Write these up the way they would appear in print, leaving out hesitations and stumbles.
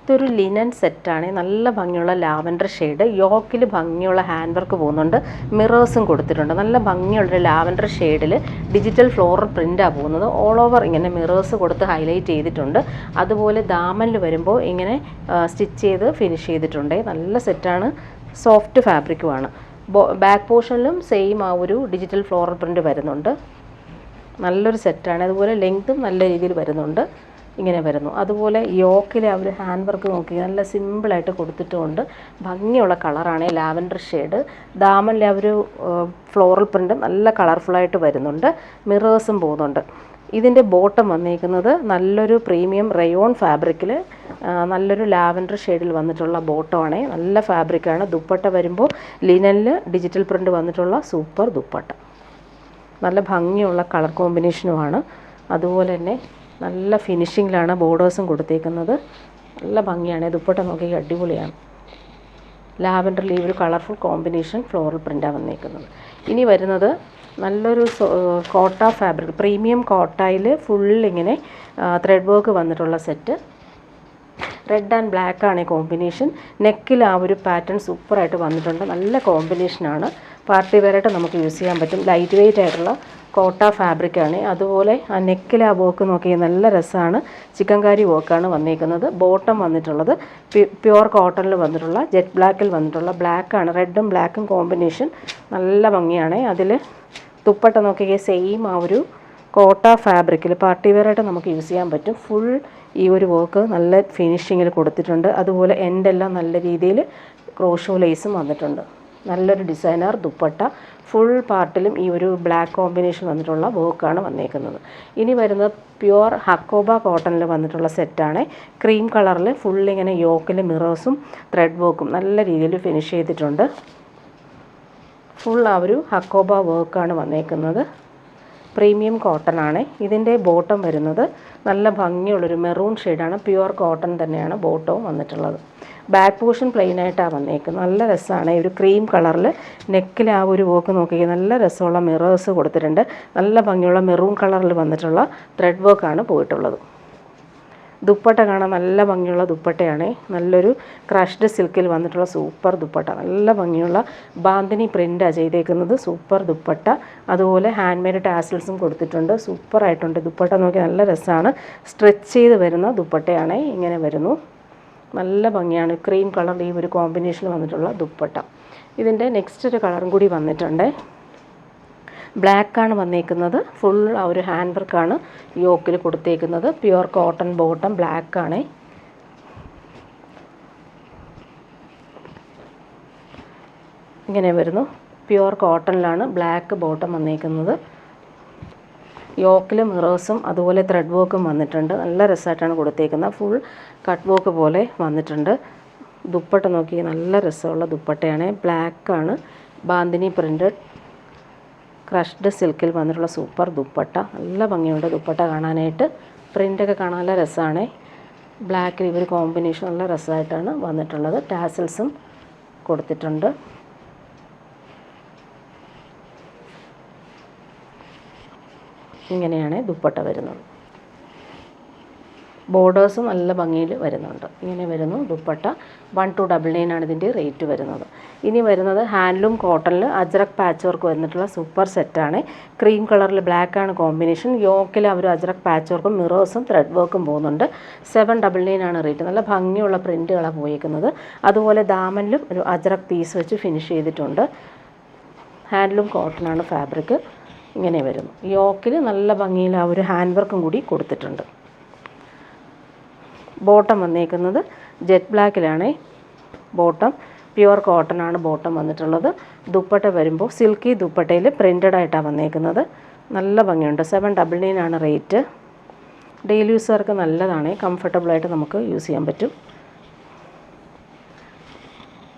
ഇതൊരു ലിനൻ സെറ്റാണ്. നല്ല ഭംഗിയുള്ള ലാവൻഡർ ഷെയ്ഡ്. യോക്കിൽ ഭംഗിയുള്ള ഹാൻഡ് വർക്ക് പോകുന്നുണ്ട്. മിറേഴ്സും കൊടുത്തിട്ടുണ്ട്. നല്ല ഭംഗിയുള്ളൊരു ലാവൻഡർ ഷെയ്ഡിൽ ഡിജിറ്റൽ ഫ്ലോറൽ പ്രിൻ്റാണ് പോകുന്നത്. ഓൾ ഓവർ ഇങ്ങനെ മിറേഴ്സ് കൊടുത്ത് ഹൈലൈറ്റ് ചെയ്തിട്ടുണ്ട്. അതുപോലെ ദാമനിൽ വരുമ്പോൾ ഇങ്ങനെ സ്റ്റിച്ച് ചെയ്ത് ഫിനിഷ് ചെയ്തിട്ടുണ്ട്. നല്ല സെറ്റാണ്. സോഫ്റ്റ് ഫാബ്രിക്കുമാണ്. ബാക്ക് പോർഷനിലും സെയിം ആ ഒരു ഡിജിറ്റൽ ഫ്ലോറൽ പ്രിൻ്റ് വരുന്നുണ്ട്. നല്ലൊരു സെറ്റാണ്. അതുപോലെ ലെങ്ത്തും നല്ല രീതിയിൽ വരുന്നുണ്ട്. ഇങ്ങനെ വരുന്നു. അതുപോലെ യോക്കിലെ ആ ഒരു ഹാൻഡ് വർക്ക് നോക്കി നല്ല സിമ്പിളായിട്ട് കൊടുത്തിട്ടുമുണ്ട്. ഭംഗിയുള്ള കളറാണ് ലാവൻഡർ ഷെയ്ഡ്. ദാമനിലെ ആ ഒരു ഫ്ലോറൽ പ്രിൻ്റ് നല്ല കളർഫുള്ളായിട്ട് വരുന്നുണ്ട്. മിറേഴ്സും പോകുന്നുണ്ട്. ഇതിൻ്റെ ബോട്ടം വന്നിരിക്കുന്നത് നല്ലൊരു പ്രീമിയം റയോൺ ഫാബ്രിക്കിൽ നല്ലൊരു ലാവൻഡർ ഷെയ്ഡിൽ വന്നിട്ടുള്ള ബോട്ടമാണ്. നല്ല ഫാബ്രിക്കാണ്. ദുപ്പട്ട വരുമ്പോൾ ലിനനിൽ ഡിജിറ്റൽ പ്രിൻ്റ് വന്നിട്ടുള്ള സൂപ്പർ ദുപ്പട്ട. നല്ല ഭംഗിയുള്ള കളർ കോമ്പിനേഷനുമാണ്. അതുപോലെ തന്നെ നല്ല ഫിനിഷിങ്ങിലാണ് ബോർഡേഴ്സും കൊടുത്തേക്കുന്നത്. നല്ല ഭംഗിയാണ്. ദുപ്പട്ട നോക്കി അടിപൊളിയാണ്. ലാവൻഡറിൽ ഈ ഒരു കളർഫുൾ കോമ്പിനേഷൻ ഫ്ലോറൽ പ്രിൻ്റാണ് വന്നേക്കുന്നത്. ഇനി വരുന്നത് നല്ലൊരു കോട്ട ഫാബ്രിക്, പ്രീമിയം കോട്ടയിൽ ഫുള്ളിങ്ങനെ ത്രെഡ് വർക്ക് വന്നിട്ടുള്ള സെറ്റ്. റെഡ് ആൻഡ് ബ്ലാക്ക് ആണ് കോമ്പിനേഷൻ. നെക്കിൽ ആ ഒരു പാറ്റേൺ സൂപ്പറായിട്ട് വന്നിട്ടുണ്ട്. നല്ല കോമ്പിനേഷനാണ്. പാർട്ടി വെയറായിട്ട് നമുക്ക് യൂസ് ചെയ്യാൻ പറ്റും. ലൈറ്റ് വെയ്റ്റ് ആയിട്ടുള്ള കോട്ട ഫാബ്രിക്കാണ്. അതുപോലെ ആ നെക്കിൽ ആ വർക്ക് നോക്കിയാൽ നല്ല രസമാണ്. ചിക്കൻകാരി വർക്കാണ് വന്നിരിക്കുന്നത്. ബോട്ടം വന്നിട്ടുള്ളത് പ്യുവർ കോട്ടണിൽ വന്നിട്ടുള്ള ജെറ്റ് ബ്ലാക്കിൽ വന്നിട്ടുള്ള ബ്ലാക്കാണ്. റെഡും ബ്ലാക്കും കോമ്പിനേഷൻ നല്ല ഭംഗിയാണ്. അതിൽ ദുപ്പട്ട നോക്കിയാൽ സെയിം ആ ഒരു കോട്ട ഫാബ്രിക്കിൽ പാർട്ടി വെയറായിട്ട് നമുക്ക് യൂസ് ചെയ്യാൻ പറ്റും. ഫുൾ ഈ ഒരു വർക്ക് നല്ല ഫിനിഷിങ്ങിൽ കൊടുത്തിട്ടുണ്ട്. അതുപോലെ എൻഡെല്ലാം നല്ല രീതിയിൽ ക്രോഷോ ലേസും വന്നിട്ടുണ്ട്. നല്ലൊരു ഡിസൈനർ ദുപ്പട്ട. ഫുൾ പാർട്ടിലും ഈ ഒരു ബ്ലാക്ക് കോമ്പിനേഷൻ വന്നിട്ടുള്ള വർക്കാണ് വന്നേക്കുന്നത്. ഇനി വരുന്നത് പ്യുവർ ഹക്കോബ കോട്ടണിൽ വന്നിട്ടുള്ള സെറ്റാണ്. ക്രീം കളറിൽ ഫുള്ളിങ്ങനെ യോക്കിൽ മിറേഴ്സും ത്രെഡ് വർക്കും നല്ല രീതിയിൽ ഫിനിഷ് ചെയ്തിട്ടുണ്ട്. ഫുൾ ആ ഒരു ഹക്കോബ വർക്കാണ് വന്നേക്കുന്നത്. പ്രീമിയം കോട്ടൺ ആണ്. ഇതിൻ്റെ ബോട്ടം വരുന്നത് നല്ല ഭംഗിയുള്ളൊരു മെറൂൺ ഷെയ്ഡാണ്. പ്യുവർ കോട്ടൺ തന്നെയാണ് ബോട്ടവും വന്നിട്ടുള്ളത്. ബാക്ക് പോർഷൻ പ്ലെയിൻ ആയിട്ടാണ് വന്നേക്കുന്നത്. നല്ല രസമാണ്. ഒരു ക്രീം കളറിൽ നെക്കിൽ ആ ഒരു വർക്ക് നോക്കിയാൽ നല്ല രസമുള്ള മിറേഴ്സ് കൊടുത്തിട്ടുണ്ട്. നല്ല ഭംഗിയുള്ള മെറൂൺ കളറിൽ വന്നിട്ടുള്ള ത്രെഡ് വർക്കാണ് പോയിട്ടുള്ളത്. ദുപ്പട്ട കാണാൻ നല്ല ഭംഗിയുള്ള ദുപ്പട്ടയാണ്. നല്ലൊരു ക്രഷ്ഡ് സിൽക്കിൽ വന്നിട്ടുള്ള സൂപ്പർ ദുപ്പട്ട. നല്ല ഭംഗിയുള്ള ബാന്തിനി പ്രിൻ്റാണ് ചെയ്തേക്കുന്നത്. സൂപ്പർ ദുപ്പട്ട. അതുപോലെ ഹാൻഡ് മെയ്ഡ് ടാസിൽസും കൊടുത്തിട്ടുണ്ട്. സൂപ്പറായിട്ടുണ്ട്. ദുപ്പട്ട നോക്കി നല്ല രസമാണ്. സ്ട്രെച്ച് ചെയ്ത് വരുന്ന ദുപ്പട്ടയാണ്. ഇങ്ങനെ വരുന്നു. നല്ല ഭംഗിയാണ്. ക്രീം കളർ ഈ ഒരു കോമ്പിനേഷൻ വന്നിട്ടുള്ള ദുപ്പട്ട. ഇതിൻ്റെ നെക്സ്റ്റ് ഒരു കളറും കൂടി വന്നിട്ടുണ്ട്. ബ്ലാക്കാണ് വന്നേക്കുന്നത്. ഫുൾ ആ ഒരു ഹാൻഡ് വർക്കാണ് യോക്കിൽ കൊടുത്തേക്കുന്നത്. പ്യുവർ കോട്ടൺ ബോട്ടം ബ്ലാക്കാണ്. ഇങ്ങനെ വരുന്നു. പ്യുവർ കോട്ടണിലാണ് ബ്ലാക്ക് ബോട്ടം വന്നേക്കുന്നത്. യോക്കിൽ മിറേഴ്സും അതുപോലെ ത്രെഡ് വർക്കും വന്നിട്ടുണ്ട്. നല്ല രസമായിട്ടാണ് കൊടുത്തേക്കുന്നത്. ഫുൾ കട്ട് വർക്ക് പോലെ വന്നിട്ടുണ്ട്. ദുപ്പട്ട നോക്കി നല്ല രസമുള്ള ദുപ്പട്ടയാണ്. ബ്ലാക്കാണ്. ബാന്തിനി പ്രിൻ്റഡ് ക്രഷ്ഡ് സിൽക്കിൽ വന്നിട്ടുള്ള സൂപ്പർ ദുപ്പട്ട. നല്ല ഭംഗിയുണ്ട് ദുപ്പട്ട കാണാനായിട്ട്. പ്രിൻ്റൊക്കെ കാണാൻ നല്ല രസമാണ്. ബ്ലാക്കിൽ ഇവർ കോമ്പിനേഷൻ നല്ല രസമായിട്ടാണ് വന്നിട്ടുള്ളത്. ടാസൽസും കൊടുത്തിട്ടുണ്ട്. ഇങ്ങനെയാണ് ദുപ്പട്ട വരുന്നത്. ബോർഡേഴ്സും നല്ല ഭംഗിയിൽ വരുന്നുണ്ട്. ഇങ്ങനെ വരുന്നു ദുപ്പട്ട. 1299 ആണ് ഇതിൻ്റെ റേറ്റ് വരുന്നത്. ഇനി വരുന്നത് ഹാൻഡ്ലൂം കോട്ടണിൽ അജ്രക് പാച്ച് വർക്ക് വന്നിട്ടുള്ള സൂപ്പർ സെറ്റാണ്. ക്രീം കളറിൽ ബ്ലാക്കാണ് കോമ്പിനേഷൻ. യോക്കിൽ അവർ അജ്രക് പാച്ച് വർക്കും മിറേഴ്സും ത്രെഡ് വർക്കും പോകുന്നുണ്ട്. 799 ആണ് റേറ്റ്. നല്ല ഭംഗിയുള്ള പ്രിൻറ്റുകളാണ് പോയിരിക്കുന്നത്. അതുപോലെ ദാമനിലും ഒരു അജ്രക് പീസ് വെച്ച് ഫിനിഷ് ചെയ്തിട്ടുണ്ട്. ഹാൻഡ്ലൂം കോട്ടണാണ് ഫാബ്രിക്. ഇങ്ങനെ വരുന്നു. യോക്കിൽ നല്ല ഭംഗിയിൽ ആ ഒരു ഹാൻഡ് വർക്കും കൂടി കൊടുത്തിട്ടുണ്ട്. ബോട്ടം വന്നേക്കുന്നത് ജെറ്റ് ബ്ലാക്കിലാണ്. ബോട്ടം പ്യുവർ കോട്ടൺ ആണ് ബോട്ടം വന്നിട്ടുള്ളത്. ദുപ്പട്ട വരുമ്പോൾ സിൽക്കി ദുപ്പട്ടയിൽ പ്രിൻ്റഡ് ആയിട്ടാണ് വന്നേക്കുന്നത്. നല്ല ഭംഗിയുണ്ട്. 799 ആണ് റേറ്റ്. ഡെയിലി യൂസർക്ക് നല്ലതാണ്. കംഫർട്ടബിളായിട്ട് നമുക്ക് യൂസ് ചെയ്യാൻ പറ്റും.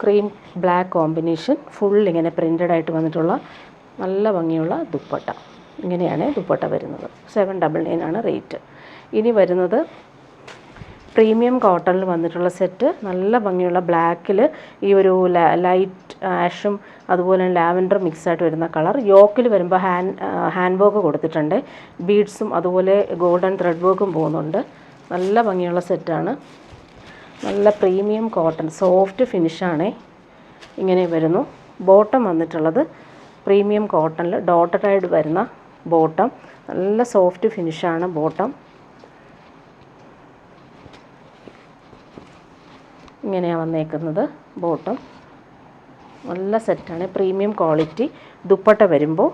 ക്രീം ബ്ലാക്ക് കോമ്പിനേഷൻ ഫുൾ ഇങ്ങനെ പ്രിൻ്റഡ് ആയിട്ട് വന്നിട്ടുള്ള നല്ല ഭംഗിയുള്ള ദുപ്പട്ട. ഇങ്ങനെയാണ് ദുപ്പട്ട വരുന്നത്. 799 ആണ് റേറ്റ്. ഇനി വരുന്നത് പ്രീമിയം കോട്ടണിൽ വന്നിട്ടുള്ള സെറ്റ്. നല്ല ഭംഗിയുള്ള ബ്ലാക്കിൽ ഈ ഒരു ലൈറ്റ് ആഷും അതുപോലെ ലാവൻഡർ മിക്സായിട്ട് വരുന്ന കളർ. യോക്കിൽ വരുമ്പോൾ ഹാൻഡ് വർക്ക് കൊടുത്തിട്ടുണ്ട്. ബീഡ്സും അതുപോലെ ഗോൾഡൻ ത്രെഡ് വർക്കും പോകുന്നുണ്ട്. നല്ല ഭംഗിയുള്ള സെറ്റാണ്. നല്ല പ്രീമിയം കോട്ടൺ സോഫ്റ്റ് ഫിനിഷാണേ. ഇങ്ങനെ വരുന്നു. ബോട്ടം വന്നിട്ടുള്ളത് പ്രീമിയം കോട്ടണിൽ ഡോട്ടഡായിട്ട് വരുന്ന ബോട്ടം. നല്ല സോഫ്റ്റ് ഫിനിഷാണ് ബോട്ടം. ഇങ്ങനെയാണ് വന്നേക്കുന്നത് ബോട്ടം. നല്ല സെറ്റാണ്, പ്രീമിയം ക്വാളിറ്റി. ദുപ്പട്ട വരുമ്പോൾ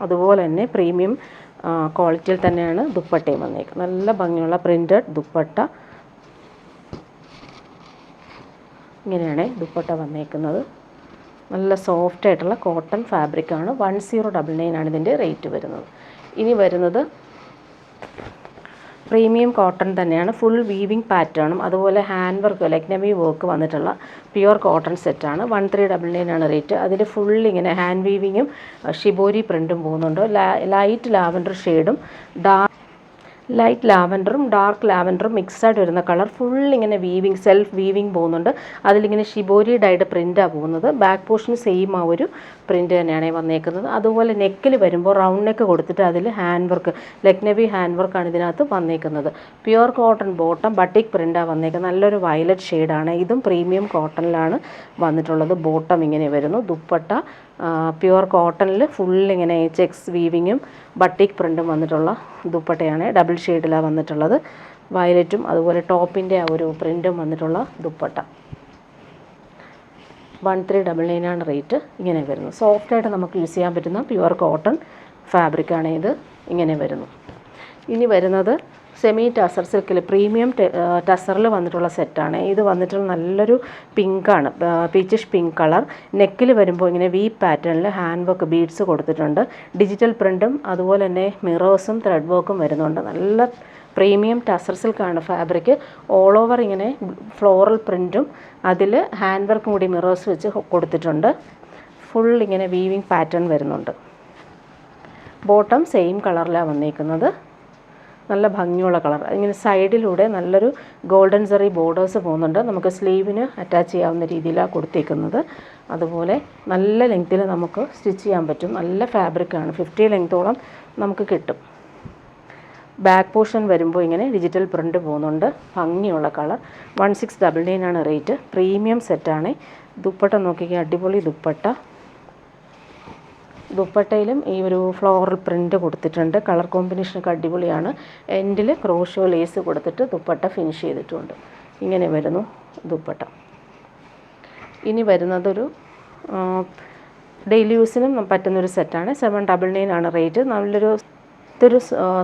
അതുപോലെ തന്നെ പ്രീമിയം ക്വാളിറ്റിയിൽ തന്നെയാണ് ദുപ്പട്ടയും വന്നേക്കുന്നത്. നല്ല ഭംഗിയുള്ള പ്രിൻറ്റഡ് ദുപ്പട്ട. ഇങ്ങനെയാണ് ദുപ്പട്ട വന്നേക്കുന്നത്. നല്ല സോഫ്റ്റ് ആയിട്ടുള്ള കോട്ടൺ ഫാബ്രിക്കാണ്. 1099 ആണ് ഇതിൻ്റെ റേറ്റ് വരുന്നത്. ഇനി വരുന്നത് പ്രീമിയം കോട്ടൺ തന്നെയാണ്. ഫുൾ വീവിങ് പാറ്റേണും അതുപോലെ ഹാൻഡ് വർക്ക് ലക്നവി വർക്ക് വന്നിട്ടുള്ള പ്യുവർ കോട്ടൺ സെറ്റാണ്. 1399 ആണ് റേറ്റ്. അതിൽ ഫുൾ ഇങ്ങനെ ഹാൻഡ് വീവിങ്ങും ഷിബോരി പ്രിൻറ്റും പോകുന്നുണ്ട്. ലൈറ്റ് ലാവൻഡർ ഷെയ്ഡും ലൈറ്റ് ലാവൻഡറും ഡാർക്ക് ലാവൻഡറും മിക്സായിട്ട് വരുന്ന കളർ. ഫുൾ ഇങ്ങനെ വീവിങ് സെൽഫ് വീവിങ് പോകുന്നുണ്ട്. അതിലിങ്ങനെ ഷിബോരി ഡൈഡ് പ്രിൻ്റാണ് പോകുന്നത്. ബാക്ക് പോർഷൻ സെയിം ആ ഒരു പ്രിൻ്റ് തന്നെയാണ് വന്നേക്കുന്നത്. അതുപോലെ നെക്കിൽ വരുമ്പോൾ റൗണ്ട് നെക്ക് കൊടുത്തിട്ട് അതിൽ ഹാൻഡ് വർക്ക് ലക്നവി ഹാൻഡ് വർക്കാണ് ഇതിനകത്ത് വന്നേക്കുന്നത്. പ്യുവർ കോട്ടൺ ബോട്ടം ബട്ടിക് പ്രിൻ്റാണ് വന്നേക്കുന്നത്. നല്ലൊരു വയലറ്റ് ഷെയ്ഡാണ്. ഇതും പ്രീമിയം കോട്ടണിലാണ് വന്നിട്ടുള്ളത്. ബോട്ടം ഇങ്ങനെ വരുന്നു. ദുപ്പട്ട പ്യുവർ കോട്ടണിൽ ഫുൾ ഇങ്ങനെ ചെക്സ് വീവിങ്ങും ബട്ടിക് പ്രിൻറ്റും വന്നിട്ടുള്ള ദുപ്പട്ടയാണ്. ഡബിൾ ഷെയ്ഡിലാണ് വന്നിട്ടുള്ളത്. വയലറ്റും അതുപോലെ ടോപ്പിൻ്റെ ആ ഒരു പ്രിൻറ്റും വന്നിട്ടുള്ള ദുപ്പട്ട. 1399 ആണ് റേറ്റ്. ഇങ്ങനെ വരുന്നു. സോഫ്റ്റായിട്ട് നമുക്ക് യൂസ് ചെയ്യാൻ പറ്റുന്ന പ്യുവർ കോട്ടൺ ഫാബ്രിക്കാണ് ഇത്. ഇങ്ങനെ വരുന്നു. ഇനി വരുന്നത് സെമി ടസർ സിൽക്കിൽ പ്രീമിയം ടസറിൽ വന്നിട്ടുള്ള സെറ്റാണ്. ഇത് വന്നിട്ടുള്ള നല്ലൊരു പിങ്കാണ്, പീച്ചിഷ് പിങ്ക് കളർ. നെക്കിൽ വരുമ്പോൾ ഇങ്ങനെ വി പാറ്റേണിൽ ഹാൻഡ് വർക്ക് ബീഡ്സ് കൊടുത്തിട്ടുണ്ട്. ഡിജിറ്റൽ പ്രിൻറ്റും അതുപോലെ തന്നെ മിറേഴ്സും ത്രെഡ് വർക്കും വരുന്നുണ്ട്. നല്ല പ്രീമിയം ടസർ സിൽക്കാണ് ഫാബ്രിക്. ഓൾ ഓവർ ഇങ്ങനെ ഫ്ലോറൽ പ്രിൻറ്റും അതിൽ ഹാൻഡ് വർക്കും കൂടി മിറേഴ്സ് വെച്ച് കൊടുത്തിട്ടുണ്ട്. ഫുൾ ഇങ്ങനെ വീവിങ് പാറ്റേൺ വരുന്നുണ്ട്. ബോട്ടം സെയിം കളറിലാണ് വന്നേക്കുന്നത്. നല്ല ഭംഗിയുള്ള കളർ. ഇങ്ങനെ സൈഡിലൂടെ നല്ലൊരു ഗോൾഡൻ സെറി ബോർഡേഴ്സ് പോകുന്നുണ്ട്. നമുക്ക് സ്ലീവിന് അറ്റാച്ച് ചെയ്യാവുന്ന രീതിയിലാണ് കൊടുത്തേക്കുന്നത്. അതുപോലെ നല്ല ലെങ്ത്തിൽ നമുക്ക് സ്റ്റിച്ച് ചെയ്യാൻ പറ്റും. നല്ല ഫാബ്രിക്കാണ്. 50 ലെങ്ത്തോളം നമുക്ക് കിട്ടും. ബാക്ക് പോർഷൻ വരുമ്പോൾ ഇങ്ങനെ ഡിജിറ്റൽ പ്രിൻ്റ് പോകുന്നുണ്ട്. ഭംഗിയുള്ള കളർ. 1699 ആണ് റേറ്റ്. പ്രീമിയം സെറ്റാണ്. ദുപ്പട്ട നോക്കിക്കുക, അടിപൊളി ദുപ്പട്ട. ദുപ്പട്ടയിലും ഈ ഒരു ഫ്ലോറൽ പ്രിൻ്റ് കൊടുത്തിട്ടുണ്ട്. കളർ കോമ്പിനേഷനൊക്കെ അടിപൊളിയാണ്. എൻഡിൽ ക്രോഷോ ലേസ് കൊടുത്തിട്ട് ദുപ്പട്ട ഫിനിഷ് ചെയ്തിട്ടുണ്ട്. ഇങ്ങനെ വരുന്നു ദുപ്പട്ട. ഇനി വരുന്നതൊരു ഡെയിലി യൂസിനും പറ്റുന്നൊരു സെറ്റാണ്. 799 ആണ് റേറ്റ്. നല്ലൊരു ഇതൊരു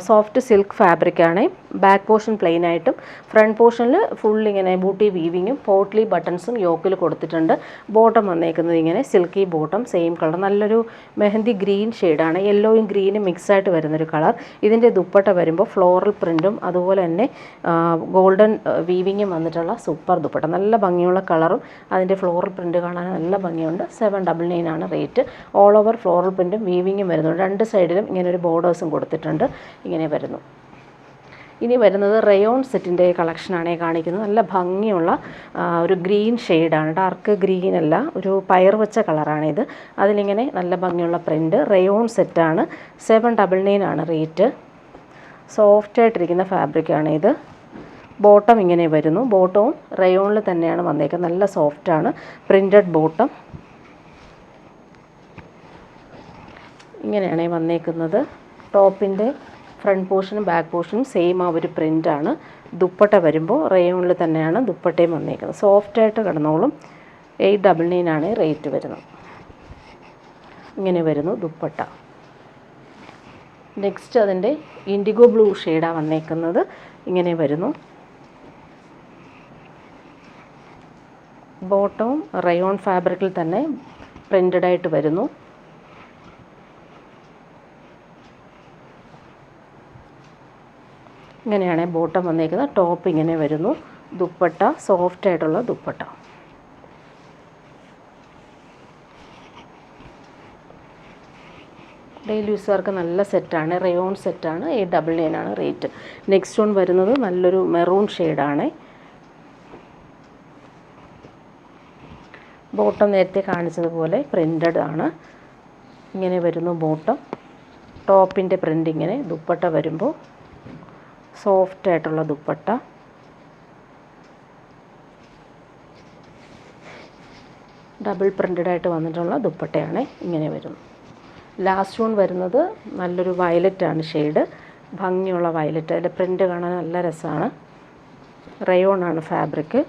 സോഫ്റ്റ് സിൽക്ക് ഫാബ്രിക്കാണ്. ബാക്ക് പോർഷൻ പ്ലെയിൻ ആയിട്ടും ഫ്രണ്ട് പോർഷനിൽ ഫുൾ ഇങ്ങനെ ബൂട്ടി വീവിങ്ങും പോട്ട്ലി ബട്ടൺസും യോക്കിൽ കൊടുത്തിട്ടുണ്ട്. ബോട്ടം വന്നേക്കുന്നത് ഇങ്ങനെ സിൽക്കി ബോട്ടം സെയിം കളർ. നല്ലൊരു മെഹന്തി ഗ്രീൻ ഷെയ്ഡാണ്. യെല്ലോയും ഗ്രീനും മിക്സായിട്ട് വരുന്നൊരു കളർ. ഇതിൻ്റെ ദുപ്പട്ട വരുമ്പോൾ ഫ്ലോറൽ പ്രിൻറ്റും അതുപോലെ തന്നെ ഗോൾഡൻ വീവിങ്ങും വന്നിട്ടുള്ള സൂപ്പർ ദുപ്പട്ട. നല്ല ഭംഗിയുള്ള കളറും അതിൻ്റെ ഫ്ലോറൽ പ്രിൻറ്റ് കാണാൻ നല്ല ഭംഗിയുണ്ട്. 799 ആണ് റേറ്റ്. ഓൾ ഓവർ ഫ്ലോറൽ പ്രിൻറ്റും വീവിങ്ങും വരുന്നുണ്ട്. രണ്ട് സൈഡിലും ഇങ്ങനെ ഒരു ബോർഡേഴ്സും കൊടുത്തിട്ടുണ്ട്. ഇങ്ങനെ വരുന്നു. ഇനി വരുന്നത് റയോൺ സെറ്റിൻ്റെ കളക്ഷനാണ് കാണിക്കുന്നത്. നല്ല ഭംഗിയുള്ള ഒരു ഗ്രീൻ ഷെയ്ഡാണ്. ഡാർക്ക് ഗ്രീൻ അല്ല, ഒരു പയർ വെച്ച കളറാണിത്. അതിലിങ്ങനെ നല്ല ഭംഗിയുള്ള പ്രിൻറ്റ്. റയോൺ സെറ്റാണ്. 799 ആണ് റേറ്റ്. സോഫ്റ്റായിട്ടിരിക്കുന്ന ഫാബ്രിക്കാണ് ഇത്. ബോട്ടം ഇങ്ങനെ വരുന്നു. ബോട്ടവും റയോണിൽ തന്നെയാണ് വന്നേക്കുന്നത്. നല്ല സോഫ്റ്റാണ്. പ്രിൻറ്റഡ് ബോട്ടം ഇങ്ങനെയാണ് വന്നേക്കുന്നത്. ടോപ്പിൻ്റെ ഫ്രണ്ട് പോർഷനും ബാക്ക് പോർഷനും സെയിം ആ ഒരു പ്രിൻ്റാണ്. ദുപ്പട്ട വരുമ്പോൾ റയോണിൽ തന്നെയാണ് ദുപ്പട്ടയും വന്നേക്കുന്നത്. സോഫ്റ്റായിട്ട് കിടന്നോളും. 899 ആണ് റേറ്റ് വരുന്നത്. ഇങ്ങനെ വരുന്നു ദുപ്പട്ട. നെക്സ്റ്റ് അതിൻ്റെ ഇൻഡിഗോ ബ്ലൂ ഷെയ്ഡാണ് വന്നേക്കുന്നത്. ഇങ്ങനെ വരുന്നു. ബോട്ടവും റയോൺ ഫാബ്രിക്കിൽ തന്നെ പ്രിൻ്റഡായിട്ട് വരുന്നു. ഇങ്ങനെയാണ് ബോട്ടം വന്നേക്കുന്നത്. ടോപ്പ് ഇങ്ങനെ വരുന്നു. ദുപ്പട്ട സോഫ്റ്റായിട്ടുള്ള ദുപ്പട്ട. ഡെയിലി യൂസുകാർക്ക് നല്ല സെറ്റാണ്. റയോൺ സെറ്റാണ്. 899 ആണ് റേറ്റ്. നെക്സ്റ്റ് വൺ വരുന്നത് നല്ലൊരു മെറൂൺ ഷെയ്ഡാണ്. ബോട്ടം നേരത്തെ കാണിച്ചതുപോലെ പ്രിൻ്റഡ് ആണ്. ഇങ്ങനെ വരുന്നു ബോട്ടം. ടോപ്പിൻ്റെ പ്രിൻ്റ് ഇങ്ങനെ. ദുപ്പട്ട വരുമ്പോൾ സോഫ്റ്റായിട്ടുള്ള ദുപ്പട്ട. ഡബിൾ പ്രിൻ്റഡ് ആയിട്ട് വന്നിട്ടുള്ള ദുപ്പട്ടയാണ്. ഇങ്ങനെ വരുന്നു. ലാസ്റ്റ് വൺ വരുന്നത് നല്ലൊരു വയലറ്റാണ് ഷെയ്ഡ്, ഭംഗിയുള്ള വയലറ്റ്. അതിൻ്റെ പ്രിൻ്റ് കാണാൻ നല്ല രസമാണ്. റയോണാണ് ഫാബ്രിക്.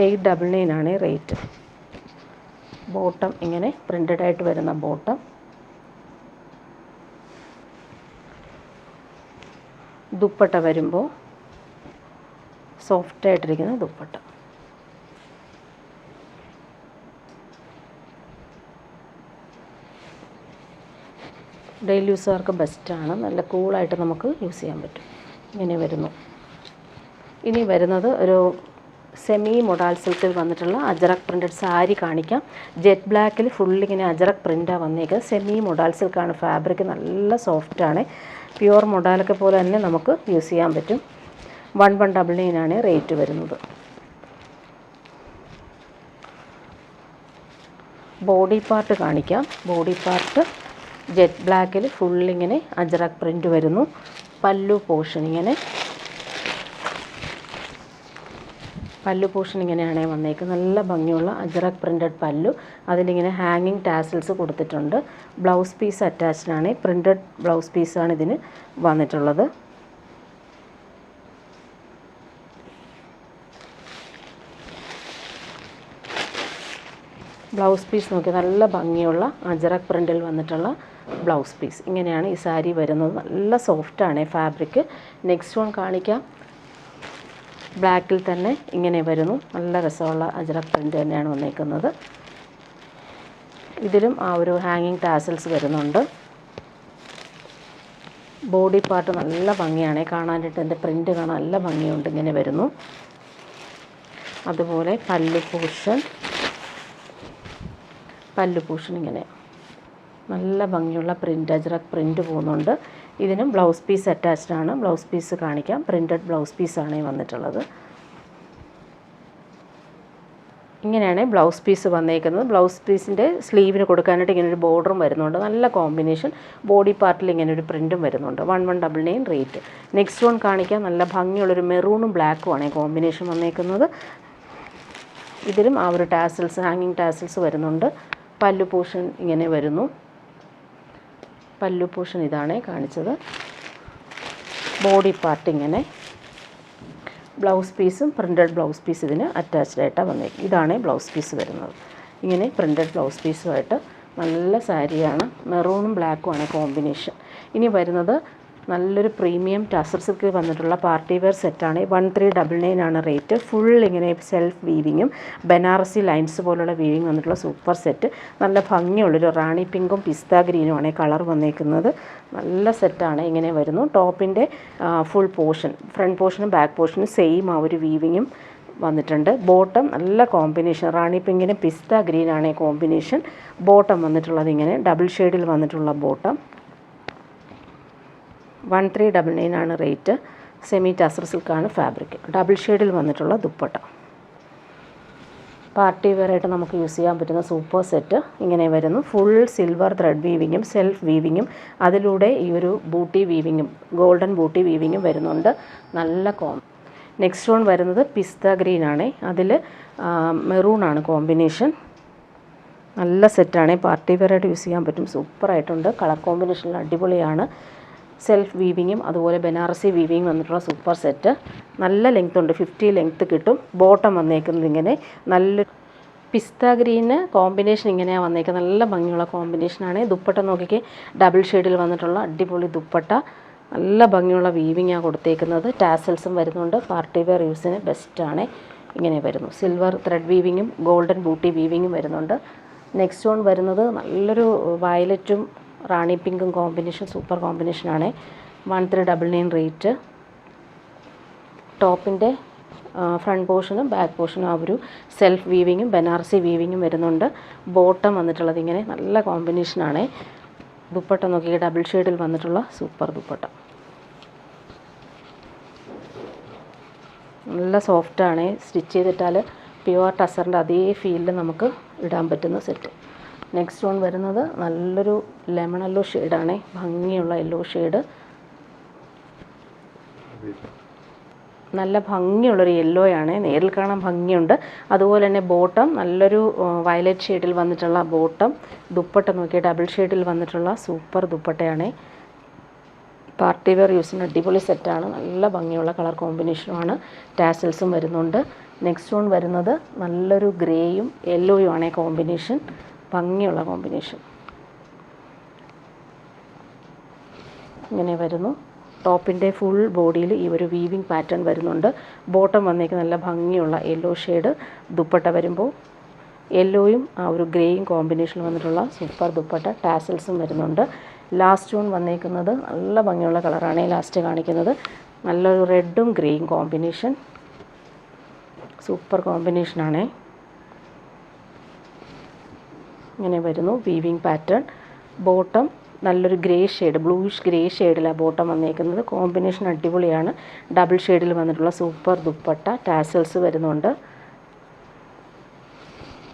899 ആണ് റേറ്റ്. ബോട്ടം ഇങ്ങനെ പ്രിൻ്റഡ് ആയിട്ട് വരുന്ന ബോട്ടം. ദുപ്പട്ട വരുമ്പോൾ സോഫ്റ്റായിട്ടിരിക്കുന്ന ദുപ്പട്ട. ഡെയിലി യൂസുകാർക്ക് ബെസ്റ്റാണ്. നല്ല കൂളായിട്ട് നമുക്ക് യൂസ് ചെയ്യാൻ പറ്റും. ഇങ്ങനെ വരുന്നു. ഇനി വരുന്നത് ഒരു സെമി മൊഡാൾ സിൽക്കിൽ വന്നിട്ടുള്ള അജറക് പ്രിൻറ്റഡ് സാരി കാണിക്കാം. ജെറ്റ് ബ്ലാക്കിൽ ഫുള്ളിങ്ങനെ അജറക് പ്രിൻ്റാണ് വന്നേക്കുക. സെമി മൊഡാൾ സിൽക്കാണ് ഫാബ്രിക്. നല്ല സോഫ്റ്റാണ്. പ്യുവർ മൊഡാലൊക്കെ പോലെ തന്നെ നമുക്ക് യൂസ് ചെയ്യാൻ പറ്റും. 1199 ആണ് റേറ്റ് വരുന്നത്. ബോഡി പാർട്ട് കാണിക്കാം. ബോഡി പാർട്ട് ജെറ്റ് ബ്ലാക്കിൽ ഫുള്ളിങ്ങനെ അജറക് പ്രിൻ്റ് വരുന്നു. പല്ലു പോർഷൻ ഇങ്ങനെയാണ് വന്നേക്കുന്നത്. നല്ല ഭംഗിയുള്ള അജറക് പ്രിൻ്റഡ് പല്ലു. അതിലിങ്ങനെ ഹാങ്ങിങ് ടാസൽസ് കൊടുത്തിട്ടുണ്ട്. ബ്ലൗസ് പീസ് അറ്റാച്ച്ഡ് ആണ്. പ്രിൻ്റഡ് ബ്ലൗസ് പീസാണ് ഇതിന് വന്നിട്ടുള്ളത്. ബ്ലൗസ് പീസ് നോക്കി നല്ല ഭംഗിയുള്ള അജറക് പ്രിൻ്റിൽ വന്നിട്ടുള്ള ബ്ലൗസ് പീസ്. ഇങ്ങനെയാണ് ഈ സാരി വരുന്നത്. നല്ല സോഫ്റ്റാണ് ഫാബ്രിക്. നെക്സ്റ്റ് വൺ കാണിക്കാം. ബ്ലാക്കിൽ തന്നെ ഇങ്ങനെ വരുന്നു. നല്ല രസമുള്ള അജറക് പ്രിൻ്റ് തന്നെയാണ് വന്നേക്കുന്നത്. ഇതിലും ആ ഒരു ഹാങ്ങിങ് ടാസൽസ് വരുന്നുണ്ട്. ബോഡി പാർട്ട് നല്ല ഭംഗിയാണ് കാണാനായിട്ട്. എൻ്റെ പ്രിൻ്റ് കാണാൻ നല്ല ഭംഗിയുണ്ട്. ഇങ്ങനെ വരുന്നു. അതുപോലെ പല്ലു പോർഷൻ ഇങ്ങനെ നല്ല ഭംഗിയുള്ള പ്രിൻ്റ്, അജറക് പ്രിൻ്റ് പോകുന്നുണ്ട്. ഇതിനും ബ്ലൗസ് പീസ് അറ്റാച്ച്ഡ് ആണ്. ബ്ലൗസ് പീസ് കാണിക്കാം. പ്രിൻ്റഡ് ബ്ലൗസ് പീസാണ് വന്നിട്ടുള്ളത്. ഇങ്ങനെയാണ് ബ്ലൗസ് പീസ് വന്നേക്കുന്നത്. ബ്ലൗസ് പീസിൻ്റെ സ്ലീവിന് കൊടുക്കാനായിട്ട് ഇങ്ങനൊരു ബോർഡറും വരുന്നുണ്ട്. നല്ല കോമ്പിനേഷൻ. ബോഡി പാർട്ടിൽ ഇങ്ങനൊരു പ്രിൻറ്റും വരുന്നുണ്ട്. 1199 റേറ്റ്. നെക്സ്റ്റ് വൺ കാണിക്കാം. നല്ല ഭംഗിയുള്ളൊരു മെറൂണും ബ്ലാക്കുമാണ് കോമ്പിനേഷൻ വന്നേക്കുന്നത്. ഇതിലും ആ ഒരു ടാസൽസ്, ഹാങ്ങിങ് ടാസൽസ് വരുന്നുണ്ട്. പല്ലു പോർഷൻ ഇങ്ങനെ വരുന്നു. പല്ലു പോർഷൻ ഇതാണ് കാണിച്ചത്. ബോഡി പാർട്ട് ഇങ്ങനെ. ബ്ലൗസ് പീസും പ്രിൻ്റഡ് ബ്ലൗസ് പീസ് ഇതിന് അറ്റാച്ച്ഡ് ആയിട്ടാണ് വന്നേക്കുന്നത്. ഇതാണ് ബ്ലൗസ് പീസ് വരുന്നത്. ഇങ്ങനെ പ്രിൻ്റഡ് ബ്ലൗസ് പീസുമായിട്ട് നല്ല സാരിയാണ്. മെറൂണും ബ്ലാക്കുമാണ് കോമ്പിനേഷൻ. ഇനി വരുന്നത് നല്ലൊരു പ്രീമിയം ടസർ സിൽക്കിൽ വന്നിട്ടുള്ള പാർട്ടി വെയർ സെറ്റാണ്. 1399 ആണ് റേറ്റ്. ഫുൾ ഇങ്ങനെ സെൽഫ് വീവിങ്ങും ബനാറസി ലൈൻസ് പോലുള്ള വീവിങ് വന്നിട്ടുള്ള സൂപ്പർ സെറ്റ്. നല്ല ഭംഗിയുള്ളൊരു റാണി പിങ്കും പിസ്ത ഗ്രീനുമാണ് കളർ വന്നേക്കുന്നത്. നല്ല സെറ്റാണ്. ഇങ്ങനെ വരുന്നു. ടോപ്പിൻ്റെ ഫുൾ പോർഷൻ, ഫ്രണ്ട് പോർഷനും ബാക്ക് പോർഷനും സെയിം ആ ഒരു വീവിങ്ങും വന്നിട്ടുണ്ട്. ബോട്ടം നല്ല കോമ്പിനേഷൻ. റാണി പിങ്കിന് പിസ്ത ഗ്രീനാണ് കോമ്പിനേഷൻ. ബോട്ടം വന്നിട്ടുള്ളത് ഇങ്ങനെ ഡബിൾ ഷെയ്ഡിൽ വന്നിട്ടുള്ള ബോട്ടം. 1399 ആണ് റേറ്റ്. സെമി ടസർ സിൽക്കാണ് ഫാബ്രിക്. ഡബിൾ ഷെയ്ഡിൽ വന്നിട്ടുള്ള ദുപ്പട്ട. പാർട്ടി വെയറായിട്ട് നമുക്ക് യൂസ് ചെയ്യാൻ പറ്റുന്ന സൂപ്പർ സെറ്റ് ഇങ്ങനെ വരുന്നു. ഫുൾ സിൽവർ ത്രെഡ് വീവിങ്ങും സെൽഫ് വീവിങ്ങും അതിലൂടെ ഈ ഒരു ബൂട്ടി വീവിങ്ങും ഗോൾഡൻ ബൂട്ടി വീവിങ്ങും വരുന്നുണ്ട്. നല്ല നെക്സ്റ്റ് വൺ വരുന്നത് പിസ്ത ഗ്രീനാണ്. അതിൽ മെറൂണാണ് കോമ്പിനേഷൻ. നല്ല സെറ്റാണ്. പാർട്ടി വെയറായിട്ട് യൂസ് ചെയ്യാൻ പറ്റും. സൂപ്പറായിട്ടുണ്ട്. കളർ കോമ്പിനേഷനിൽ അടിപൊളിയാണ്. സെൽഫ് വീവിങ്ങും അതുപോലെ ബനാറസി വീവിങ് വന്നിട്ടുള്ള സൂപ്പർ സെറ്റ്. നല്ല ലെങ്ത് ഉണ്ട്. 50 ലെങ്ത്ത് കിട്ടും. ബോട്ടം വന്നേക്കുന്നത് ഇങ്ങനെ നല്ല പിസ്ത ഗ്രീന് കോമ്പിനേഷൻ ഇങ്ങനെയാണ് വന്നേക്കുന്നത്. നല്ല ഭംഗിയുള്ള കോമ്പിനേഷനാണ്. ദുപ്പട്ട നോക്കിക്കേ. ഡബിൾ ഷെയ്ഡിൽ വന്നിട്ടുള്ള അടിപൊളി ദുപ്പട്ട. നല്ല ഭംഗിയുള്ള വീവിങ്ങാണ് കൊടുത്തേക്കുന്നത്. ടാസൽസും വരുന്നുണ്ട്. പാർട്ടി വെയർ യൂസിന് ബെസ്റ്റാണ്. ഇങ്ങനെ വരുന്നു. സിൽവർ ത്രെഡ് വീവിങ്ങും ഗോൾഡൻ ബൂട്ടി വീവിങ്ങും വരുന്നുണ്ട്. നെക്സ്റ്റ് വൺ വരുന്നത് നല്ലൊരു വയലറ്റും റാണി പിങ്കും കോമ്പിനേഷൻ. സൂപ്പർ കോമ്പിനേഷനാണ്. 1399 റേറ്റ്. ടോപ്പിൻ്റെ ഫ്രണ്ട് പോർഷനും ബാക്ക് പോർഷനും ആ ഒരു സെൽഫ് വീവിങ്ങും ബനാറസി വീവിങ്ങും വരുന്നുണ്ട്. ബോട്ടം വന്നിട്ടുള്ളത് ഇങ്ങനെ നല്ല കോമ്പിനേഷനാണ്. ദുപ്പട്ട നോക്കി. ഡബിൾ ഷെയ്ഡിൽ വന്നിട്ടുള്ള സൂപ്പർ ദുപ്പട്ട. നല്ല സോഫ്റ്റാണ്. സ്റ്റിച്ച് ചെയ്തിട്ടാൽ പ്യുവർ ടസറിൻ്റെ അതേ ഫീലിൽ നമുക്ക് ഇടാൻ പറ്റുന്ന സെറ്റ്. നെക്സ്റ്റ് വൺ വരുന്നത് നല്ലൊരു ലെമൺ യെല്ലോ ഷെയ്ഡാണ്. ഭംഗിയുള്ള യെല്ലോ ഷെയ്ഡ്. നല്ല ഭംഗിയുള്ളൊരു യെല്ലോയാണ്, നേരിൽ കാണാൻ ഭംഗിയുണ്ട്. അതുപോലെ തന്നെ ബോട്ടം നല്ലൊരു വയലറ്റ് ഷെയ്ഡിൽ വന്നിട്ടുള്ള ബോട്ടം. ദുപ്പട്ട നോക്കിയാൽ ഡബിൾ ഷെയ്ഡിൽ വന്നിട്ടുള്ള സൂപ്പർ ദുപ്പട്ടയാണ്. പാർട്ടി വെയർ യൂസിന് അടിപൊളി സെറ്റാണ്. നല്ല ഭംഗിയുള്ള കളർ കോമ്പിനേഷനുമാണ്. ടാസൽസും വരുന്നുണ്ട്. നെക്സ്റ്റ് വൺ വരുന്നത് നല്ലൊരു ഗ്രേയും യെല്ലോയും ആണ് കോമ്പിനേഷൻ. ഭംഗിയുള്ള കോമ്പിനേഷൻ ഇങ്ങനെ വരുന്നു. ടോപ്പിൻ്റെ ഫുൾ ബോഡിയിൽ ഈ ഒരു വീവിങ് പാറ്റേൺ വരുന്നുണ്ട്. ബോട്ടം വന്നേക്ക് നല്ല ഭംഗിയുള്ള യെല്ലോ ഷെയ്ഡ്. ദുപ്പട്ട വരുമ്പോൾ യെല്ലോയും ആ ഒരു ഗ്രേയും കോമ്പിനേഷൻ വന്നിട്ടുള്ള സൂപ്പർ ദുപ്പട്ട. ടാസൽസും വരുന്നുണ്ട്. ലാസ്റ്റ് വൺ വന്നേക്കുന്നത് നല്ല ഭംഗിയുള്ള കളറാണ്. ലാസ്റ്റ് കാണിക്കുന്നത് നല്ലൊരു റെഡും ഗ്രേയും കോമ്പിനേഷൻ. സൂപ്പർ കോമ്പിനേഷനാണ്. ഇങ്ങനെ വരുന്നു വീവിങ് പാറ്റേൺ. ബോട്ടം നല്ലൊരു ഗ്രേ ഷെയ്ഡ്, ബ്ലൂയിഷ് ഗ്രേ ഷെയ്ഡിലാണ് ബോട്ടം വന്നേക്കുന്നത്. കോമ്പിനേഷൻ അടിപൊളിയാണ്. ഡബിൾ ഷെയ്ഡിൽ വന്നിട്ടുള്ള സൂപ്പർ ദുപ്പട്ട. ടാസൽസ് വരുന്നുണ്ട്.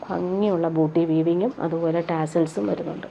ഭംഗിയുള്ള ബൂട്ടി വീവിങ്ങും അതുപോലെ ടാസൽസും വരുന്നുണ്ട്.